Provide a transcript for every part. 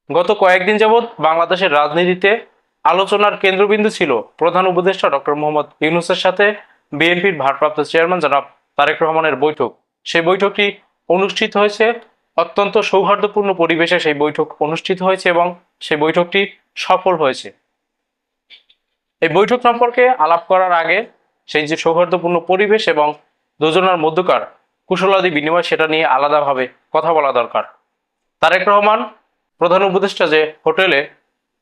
গত কয়েকদিন যাবৎ বাংলাদেশের রাজনীতিতে আলোচনার কেন্দ্রবিন্দু ছিল প্রধান উপদেষ্টা ডক্টর মোহাম্মদ ইউনূসের সাথে বিএনপির ভারপ্রাপ্ত চেয়ারম্যান জনাব তারেক রহমানের বৈঠক। সেই বৈঠকটি অনুষ্ঠিত হয়েছে অত্যন্ত সৌহার্দ্যপূর্ণ পরিবেশে। সেই বৈঠক অনুষ্ঠিত হয়েছে এবং সেই বৈঠকটি সফল হয়েছে। এই বৈঠক সম্পর্কে আলাপ করার আগে সেই যে সৌহার্দ্যপূর্ণ পরিবেশ এবং দুজনের মধ্যকার কুশলাদি বিনিময়, সেটা নিয়ে আলাদাভাবে কথা বলা দরকার। তারেক রহমান প্রধান উপদেষ্টা যে হোটেলে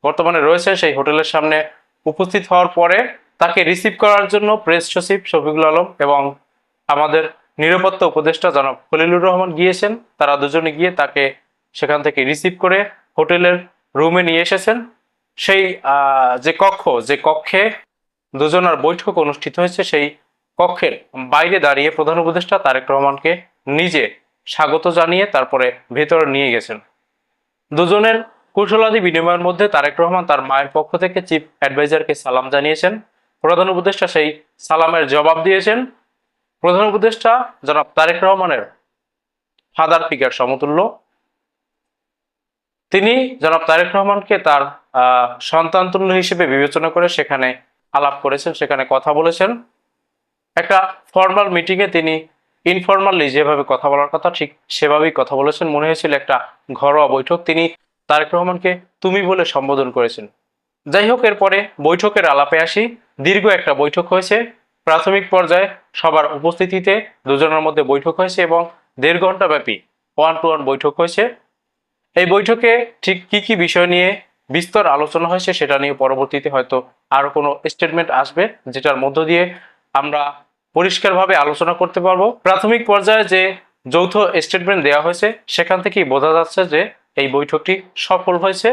বর্তমানে রয়েছে, সেই হোটেলের সামনে উপস্থিত হওয়ার পরে তাকে রিসিভ করার জন্য প্রেস সচিব শফিকুল আলম এবং আমাদের নিরাপত্তা উপদেষ্টা জনাব খলিলুর রহমান গিয়েছেন। তারা দুজনে গিয়ে তাকে সেখান থেকে রিসিভ করে হোটেলের রুমে নিয়ে এসেছেন। সেই যে কক্ষে দুজনের বৈঠক অনুষ্ঠিত হয়েছে, সেই কক্ষের বাইরে দাঁড়িয়ে প্রধান উপদেষ্টা তারেক রহমানকে নিজে স্বাগত জানিয়ে তারপরে ভেতরে নিয়ে গেছেন। দুজনের কুশলাদি বিনিময়ের মধ্যে তারেক রহমান তার মায়ের পক্ষ থেকে চিফ অ্যাডভাইজারকে সালাম জানিয়েছেন। প্রধান উপদেষ্টা সেই সালামের জবাব দিয়েছেন। প্রধান উপদেষ্টা জনাব তারেক রহমানের ফাদার ফিগার সমতুল্য। তিনি জনাব তারেক রহমানকে তার সন্তানতুল্য হিসেবে বিবেচনা করে সেখানে আলাপ করেছেন, সেখানে কথা বলেছেন। একটা ফর্মাল মিটিংয়ে তিনি ইনফর্মালি যেভাবে কথা বলার কথা ঠিক সেভাবেই কথা বলেছেন। মনে হয়েছিল একটা ঘরোয়া বৈঠক। তিনি তারেক রহমানকে তুমি বলে সম্বোধন করেছেন। যাই হোক, এরপরে বৈঠকের আলাপে আসি। দীর্ঘ একটা বৈঠক হয়েছে। প্রাথমিক পর্যায়ে সবার উপস্থিতিতে দুজনের মধ্যে বৈঠক হয়েছে এবং 1.5 ঘন্টা ব্যাপী 1-to-1 বৈঠক হয়েছে। এই বৈঠকে ঠিক কি কি বিষয় নিয়ে বিস্তর আলোচনা হয়েছে সেটা নিয়ে পরবর্তীতে হয়তো আরো কোনো স্টেটমেন্ট আসবে, যেটার মধ্য দিয়ে আমরা পরিষ্কারভাবে আলোচনা করতে পারবো। প্রাথমিক পর্যায়ে যে যৌথ স্টেটমেন্ট দেওয়া হয়েছে সেখান থেকেই বোঝা যাচ্ছে যে এই বৈঠকটি সফল হয়েছে।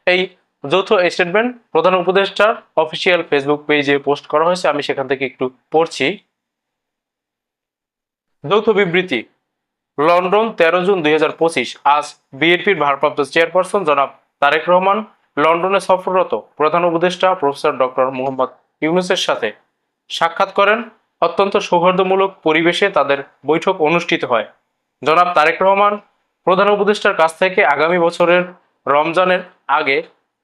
এই যৌথ স্টেটমেন্ট প্রধান উপদেষ্টার অফিসিয়াল ফেসবুক পেজে পোস্ট করা হয়েছে। আমি সেখান থেকে একটু পড়ছি। যৌথ বিবৃতি। London 13 June 2025। আজ বিএনপির ভারপ্রাপ্ত চেয়ারপারসন জনাব তারেক রহমান লন্ডনে সফররত প্রধান উপদেষ্টা প্রফেসর ডক্টর মোহাম্মদ ইউনূসের সাথে সাক্ষাৎ করেন। অত্যন্ত সৌহার্দ্যমূলক পরিবেশে তাদের বৈঠক অনুষ্ঠিত হয়। জনাব তারেক রহমান প্রধান উপদেষ্টার কাছ থেকে আগামী বছরের রমজানের আগে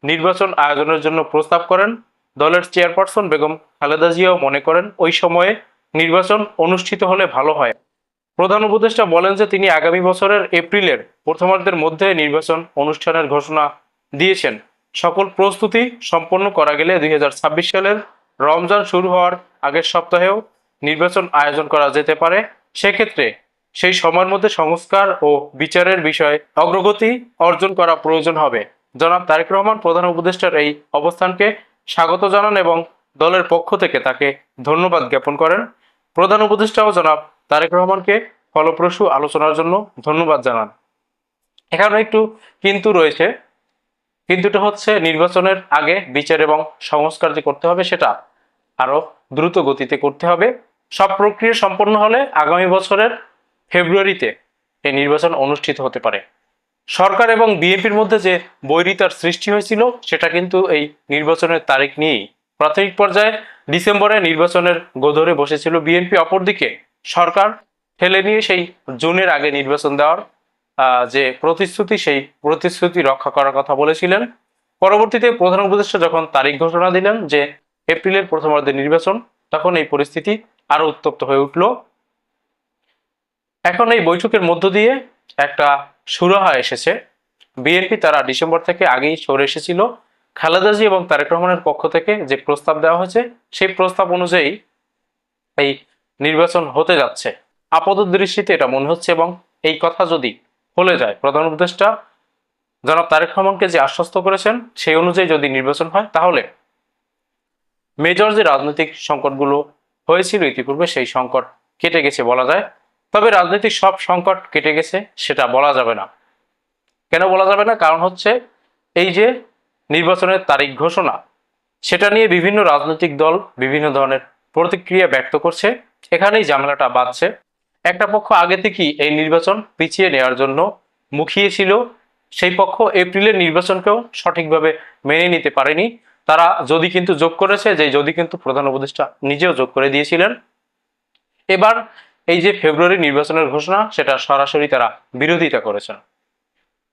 নির্বাচন আয়োজনের জন্য প্রস্তাব করেন। দলের চেয়ারপারসন বেগম খালেদা জিয়াও মনে করেন ওই সময়ে নির্বাচন অনুষ্ঠিত হলে ভালো হয়। প্রধান উপদেষ্টা বলেন যে তিনি আগামী বছরের এপ্রিলের প্রথমার্ধের মধ্যে নির্বাচন অনুষ্ঠানের ঘোষণা দিয়েছেন। সকল প্রস্তুতি সম্পন্ন করা গেলে 2026 সালের রমজান শুরু হওয়ার আগের সপ্তাহেও নির্বাচন আয়োজন করা যেতে পারে। সেক্ষেত্রে সেই সময়ের মধ্যে সংস্কার ও বিচারের বিষয়ে অগ্রগতি অর্জন করা প্রয়োজন হবে। জনাব তারেক রহমান প্রধান উপদেষ্টার এই অবস্থানকে স্বাগত জানান এবং দলের পক্ষ থেকে তাকে ধন্যবাদ জ্ঞাপন করেন। প্রধান উপদেষ্টাও জনাব তারেক রহমানকে ফলপ্রসূ আলোচনার জন্য ধন্যবাদ জানান। এখানে একটু কিন্তু রয়েছে। কিন্তুটা হচ্ছে নির্বাচনের আগে বিচার এবং সংস্কার যে করতে হবে সেটা আরো দ্রুত গতিতে করতে হবে। সব প্রক্রিয়া সম্পন্ন হলে আগামী বছরের ফেব্রুয়ারিতে এই নির্বাচন অনুষ্ঠিত হতে পারে। সরকার এবং বিএনপির মধ্যে যে বৈরিতার সৃষ্টি হয়েছিল সেটা কিন্তু এই নির্বাচনের তারিখ নিয়েই। প্রাথমিক পর্যায়ে ডিসেম্বরে নির্বাচনের গোধরে বসেছিল বিএনপি। অপরদিকে সরকার ঠেলে নিয়ে সেই জুনের আগে নির্বাচন দেওয়ার যে প্রতিশ্রুতি, সেই প্রতিশ্রুতি রক্ষা করার কথা বলেছিলেন। পরবর্তীতে প্রধান উপদেষ্টা যখন তারিখ ঘোষণা দিলেন যে এপ্রিলের প্রথমার্ধে নির্বাচন, তখন এই পরিস্থিতি আরো উত্তপ্ত হয়ে উঠল। এখন এই বৈঠকের মধ্য দিয়ে একটা সুরাহা এসেছে। বিএনপি তারা ডিসেম্বর থেকে আগেই সরে এসেছিল। খালেদা জি এবং তারেক রহমানের পক্ষ থেকে যে প্রস্তাব দেওয়া হয়েছে সেই প্রস্তাব অনুযায়ী এই নির্বাচন হতে যাচ্ছে আপাত দৃষ্টিতে এটা মনে হচ্ছে। এবং এই কথা যদি হলে যায়, প্রধান উপদেষ্টা জনাব তারেক রহমানকে যে আশ্বস্ত করেছেন সেই অনুযায়ী যদি নির্বাচন হয়, তাহলে মেজর যে রাজনৈতিক সংকটগুলো হয়েছিল ইতিপূর্বে সেই সংকট কেটে গেছে বলা যায়। তবে রাজনৈতিক সব সংকট কেটে গেছে সেটা বলা যাবে না। কেন বলা যাবে না? কারণ হচ্ছে এই যে নির্বাচনের তারিখ ঘোষণা, সেটা নিয়ে বিভিন্ন রাজনৈতিক দল বিভিন্ন ধরনের প্রতিক্রিয়া ব্যক্ত করছে। এখানেই ঝামেলাটা বাঁধছে। একটা পক্ষ আগে থেকেই এই নির্বাচন পিছিয়ে নেওয়ার জন্য মুখিয়ে ছিল। সেই পক্ষ এপ্রিলের নির্বাচনকেও সঠিকভাবে মেনে নিতে পারেনি। তারা যদি কিন্তু যোগ করেছে, যে যদি কিন্তু প্রধান উপদেষ্টা নিজেও যোগ করে দিয়েছিলেন। এবার এই যে ফেব্রুয়ারি নির্বাচনের ঘোষণা, সেটা সরাসরি তারা বিরোধিতা করেছেন।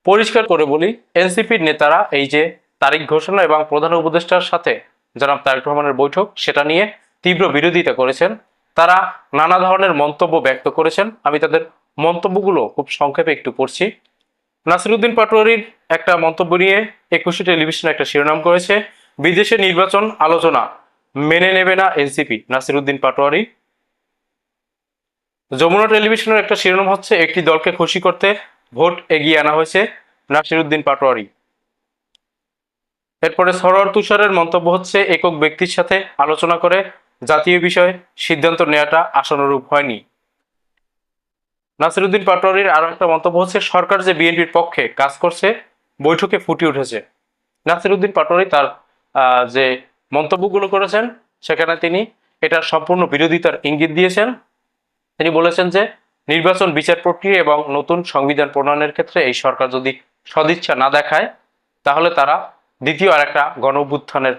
পরিষ্কার করে বলি, এনসিপির নেতারা এই যে তারিখ ঘোষণা এবং প্রধান উপদেষ্টার সাথে জনাব তারেক রহমানের বৈঠক, সেটা নিয়ে তীব্র বিরোধিতা করেছেন। তারা নানা ধরনের মন্তব্য ব্যক্ত করেছেন। আমি তাদের মন্তব্যগুলো খুব সংক্ষেপে একটু পড়ছি। নাসিরুদ্দিন পাটোয়ারির একটা মন্তব্য নিয়ে 21 টেলিভিশন একটা শিরোনাম করেছে, বিদেশে নির্বাচন আলোচনা মেনে নেবে না এনসিপি, নাসিরুদ্দিন পাটোয়ারি। যমুনা টেলিভিশনের একটা শিরোনাম হচ্ছে, একটি দলকে খুশি করতে ভোট এগিয়ে আনা হয়েছে, নাসিরুদ্দিন পাটোয়ারি। এরপরে সরোয়ার তুষারের মন্তব্য হচ্ছে, একক ব্যক্তির সাথে আলোচনা করে জাতীয় বিষয়ে সিদ্ধান্ত নেওয়াটা আশানুরূপ হয়নি। নাসিরুদ্দিন পাটোয়ারির আরো একটা মন্তব্য হচ্ছে, সরকার যে বিএনপির পক্ষে কাজ করছে বৈঠকে ফুটে উঠেছে। নাসিরুদ্দিন পাটোয়ারি তার যে মন্তব্যগুলো করেছেন সেখানে তিনি এটার সম্পূর্ণ বিরোধিতার ইঙ্গিত দিয়েছেন। তিনি বলেছেন যে নির্বাচন বিচার প্রক্রিয়া এবং নতুন সংবিধান প্রণয়নের ক্ষেত্রে এই সরকার যদি সদিচ্ছা না দেখায় তাহলে তারা দ্বিতীয় আরেকটা গণঅভ্যুত্থানের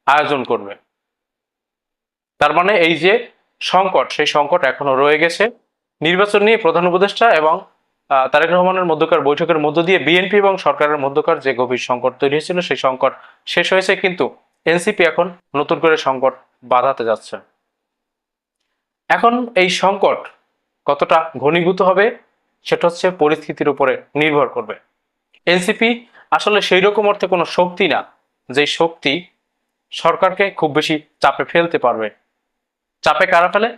আয়োজন করবে। তার মানে এই যে সংকট, সেই সংকট এখনো রয়ে গেছে। নির্বাচন নিয়ে প্রধান উপদেষ্টা এবং তারেক রহমানের মধ্যকার বৈঠকের মধ্য দিয়ে বিএনপি এবং সরকারের মধ্যকার যে গভীর সংকট তৈরি হয়েছিল সেই সংকট শেষ হয়েছে, কিন্তু এনসিপি এখন নতুন করে সংকট বাঁধাতে যাচ্ছে। এখন এই সংকট কতটা ঘনীভূত হবে সেটা হচ্ছে পরিস্থিতির উপরে নির্ভর করবে। এনসিপি আসলে সেই রকম অর্থে কোনো শক্তি না যে শক্তি সরকারকে খুব বেশি চাপে ফেলতে পারবে। চাপে কারা ফেলে?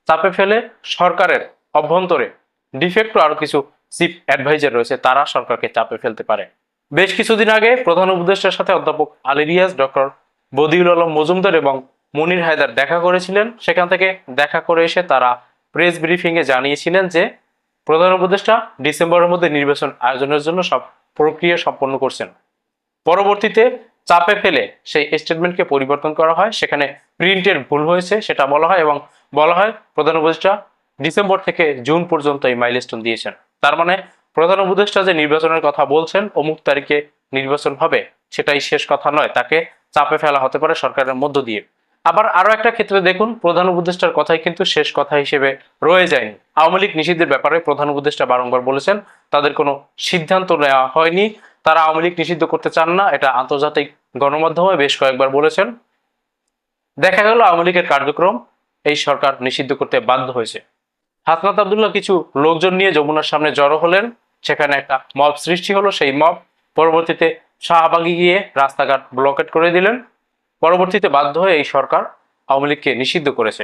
চাপে ফেলে সরকারের অভ্যন্তরে ডিফেক্ট আরো কিছু চিফ অ্যাডভাইজার রয়েছে, তারা সরকারকে চাপে ফেলতে পারে। বেশ কিছুদিন আগে প্রধান উপদেষ্টার সাথে অধ্যাপক আলী রিয়াজ, ডক্টর বদিউল আলম মজুমদার এবং মনির হায়দার দেখা করেছিলেন। সেখান থেকে দেখা করে এসে তারা প্রেস ব্রিফিং এ জানিয়েছিলেন যে প্রধান উপদেষ্টা ডিসেম্বরের মধ্যে নির্বাচন আয়োজনের জন্য সব প্রক্রিয়া সম্পন্ন করছেন। পরবর্তীতে চাপে ফেলে সেই স্টেটমেন্টকে পরিবর্তন করা হয়, সেখানে প্রিন্টের ভুল হয়েছে সেটা বলা হয় এবং বলা হয় প্রধান উপদেষ্টা ডিসেম্বর থেকে জুন পর্যন্ত এই মাইলস্টোন দিয়েছেন। তার মানে প্রধান উপদেষ্টা যে নির্বাচনের কথা বলছেন অমুক তারিখে নির্বাচন হবে, সেটাই শেষ কথা নয়, তাকে চাপে ফেলা হতে পারে সরকারের মধ্য দিয়ে। আবার আরো একটা ক্ষেত্রে দেখুন, প্রধান উপদেষ্টার কথাই কিন্তু শেষ কথা হিসেবে রয়ে যায়নি। আওয়ামী লীগ নিষিদ্ধের ব্যাপারে প্রধান উপদেষ্টা বারংবার বলেছেন তাদের কোনো সিদ্ধান্ত নেওয়া হয়নি, তারা আওয়ামী লীগ নিষিদ্ধ করতে চান না, এটা আন্তর্জাতিক গণমাধ্যমে বেশ কয়েকবার বলেছেন। দেখা গেল আওয়ামী লীগের কার্যক্রম এই সরকার নিষিদ্ধ করতে বাধ্য হয়েছে। হাসনাত আব্দুল্লাহ কিছু লোকজন নিয়ে যমুনার সামনে জড়ো হলেন, সেখানে একটা মব সৃষ্টি হলো। সেই মব পরবর্তীতে শাহবাগে গিয়ে রাস্তাঘাট ব্লকেট করে দিলেন। পরবর্তীতে বাধ্য হয়ে এই সরকার আওয়ামী লীগকে নিষিদ্ধ করেছে।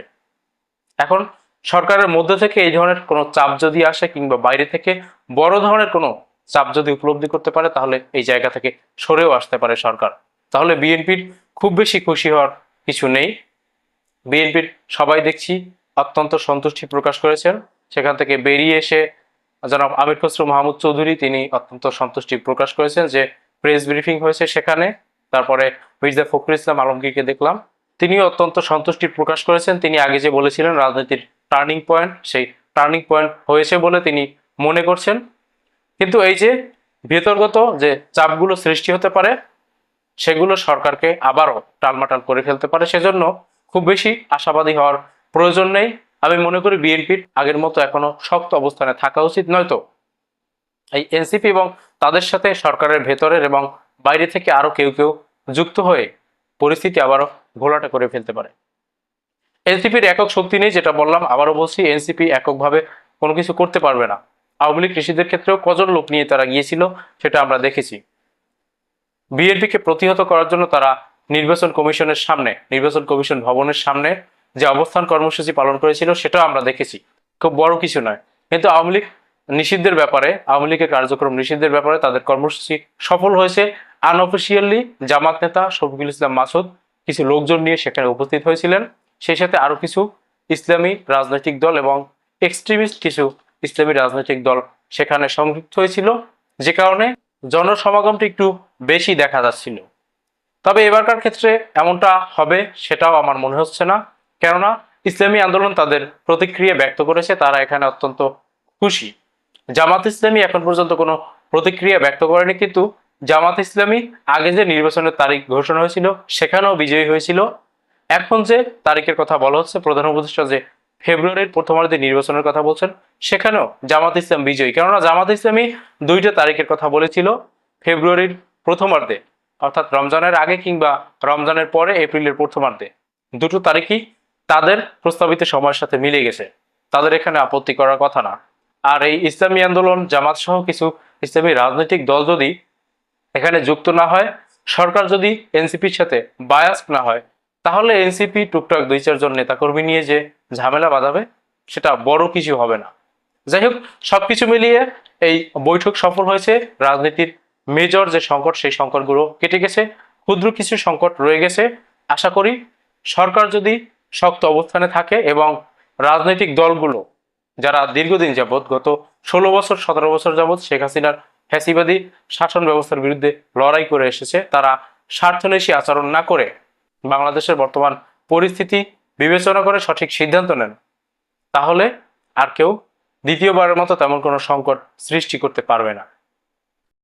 এখন সরকারের মধ্যে থেকে এই ধরনের কোনো চাপ যদি আসে কিংবা বাইরে থেকে বড় ধরনের কোনো চাপ যদি উপলব্ধি করতে পারে তাহলে এই জায়গা থেকে সরেও আসতে পারে সরকার। তাহলে বিএনপির খুব বেশি খুশি হওয়ার কিছু নেই। বিএনপির সবাই দেখছি অত্যন্ত সন্তুষ্টি প্রকাশ করেছেন। সেখান থেকে বেরিয়ে এসে জনাব আমির খসরু মাহমুদ চৌধুরী তিনি অত্যন্ত সন্তুষ্টি প্রকাশ করেছেন যে প্রেস ব্রিফিং হয়েছে সেখানে। তারপরে মির্জা ফখরুল ইসলাম আলমগীরকে দেখলাম, তিনিও অত্যন্ত সন্তুষ্টি প্রকাশ করেছেন। তিনি আগে যে বলেছিলেন রাজনীতির টার্নিং পয়েন্ট, সেই টার্নিং পয়েন্ট হয়েছে বলে তিনি মনে করছেন। কিন্তু এই যে ভেতরগত যে চাপগুলো সৃষ্টি হতে পারে সেগুলো সরকারকে আবারও টালমাটাল করে ফেলতে পারে, সেজন্য খুব বেশি আশাবাদী হওয়ার প্রয়োজন নেই। আমি মনে করি বিএনপির আগের মতো এখনো শক্ত অবস্থানে থাকা উচিত, নয়তো এই এনসিপি এবং তাদের সাথে সরকারের ভেতরের এবং বাইরে থেকে আরো কেউ কেউ যুক্ত হয়ে পরিস্থিতি আবারও ঘোলাটে করে ফেলতে পারে। এনসিপির একক শক্তি নেই, যেটা বললাম, আবারও বলছি, এনসিপি এককভাবে কোনো কিছু করতে পারবে না। আওয়ামী লীগ কৃষিদের ক্ষেত্রেও কজন লোক নিয়ে তারা গিয়েছিল সেটা আমরা দেখেছি। বিএনপিকে প্রতিহত করার জন্য তারা নির্বাচন কমিশনের সামনে, নির্বাচন কমিশন ভবনের সামনে যে অবস্থান কর্মসূচি পালন করেছিল সেটাও আমরা দেখেছি, খুব বড় কিছু নয়। কিন্তু আওয়ামী লীগ নিষিদ্ধের ব্যাপারে, আওয়ামী লীগের কার্যক্রম নিষিদ্ধের ব্যাপারে তাদের কর্মসূচি সফল হয়েছে। আনঅফিসিয়ালি জামাত নেতা শফিকুল ইসলাম মাসুদ কিছু লোকজন নিয়ে সেখানে উপস্থিত হয়েছিলেন, সেই সাথে আরো কিছু ইসলামী রাজনৈতিক দল এবং এক্সট্রিমিস্ট কিছু ইসলামী রাজনৈতিক দল সেখানে সংযুক্ত হয়েছিল, যে কারণে জনসমাগমটি একটু বেশি দেখা যাচ্ছিল। তবে এবারকার ক্ষেত্রে এমনটা হবে সেটাও আমার মনে হচ্ছে না, কেননা ইসলামী আন্দোলন তাদের প্রতিক্রিয়া ব্যক্ত করেছে, তারা এখানে অত্যন্ত খুশি। জামাত ইসলামী এখন পর্যন্ত কোনো প্রতিক্রিয়া ব্যক্ত করেনি, কিন্তু জামাত ইসলামী আগে যে নির্বাচনের তারিখ ঘোষণা হয়েছিল সেখানেও বিজয়ী হয়েছিল। এখন যে তারিখের কথা বলা হচ্ছে, প্রধান উপদেষ্টা যে ফেব্রুয়ারির প্রথমার্ধে নির্বাচনের কথা বলছেন, সেখানেও জামাত ইসলাম বিজয়ী। কেননা জামাত ইসলামী 2টা তারিখের কথা বলেছিল ফেব্রুয়ারির প্রথমার্ধে, অর্থাৎ রমজানের আগে কিংবা রমজানের পরে এপ্রিলের প্রথমার্ধে। দুটো তারিখই তাদের প্রস্তাবিত সময়ের সাথে মিলে গেছে, তাদের এখানে আপত্তি করার কথা না। আর এই ইসলামী আন্দোলন, জামাত সহ কিছু ইসলামী রাজনৈতিক দল যদি এখানে যুক্ত না হয়, সরকার যদি এনসিপির সাথে বায়াস না হয়, তাহলে এনসিপি টুকটাক 2-4 জন নেতাকর্মী নিয়ে যে ঝামেলা বাঁধাবে, সেটা বড় কিছু হবে না। যাই হোক, সবকিছু মিলিয়ে এই বৈঠক সফল হয়েছে। রাজনীতির মেজর যে সংকট, সেই সংকটগুলো কেটে গেছে, ক্ষুদ্র কিছু সংকট রয়ে গেছে। আশা করি সরকার যদি শক্ত অবস্থানে থাকে এবং রাজনৈতিক দলগুলো যারা দীর্ঘদিন যাবৎ, গত 16 বছর 17 বছর যাবৎ শেখ হাসিনার ফ্যাসিবাদী শাসন ব্যবস্থার বিরুদ্ধে লড়াই করে এসেছে, তারা স্বার্থন্বেষী আচরণ না করে বাংলাদেশের বর্তমান পরিস্থিতি বিবেচনা করে সঠিক সিদ্ধান্ত নেন, তাহলে আর কেউ দ্বিতীয়বারের মতো তেমন কোনো সংকট সৃষ্টি করতে পারবে না।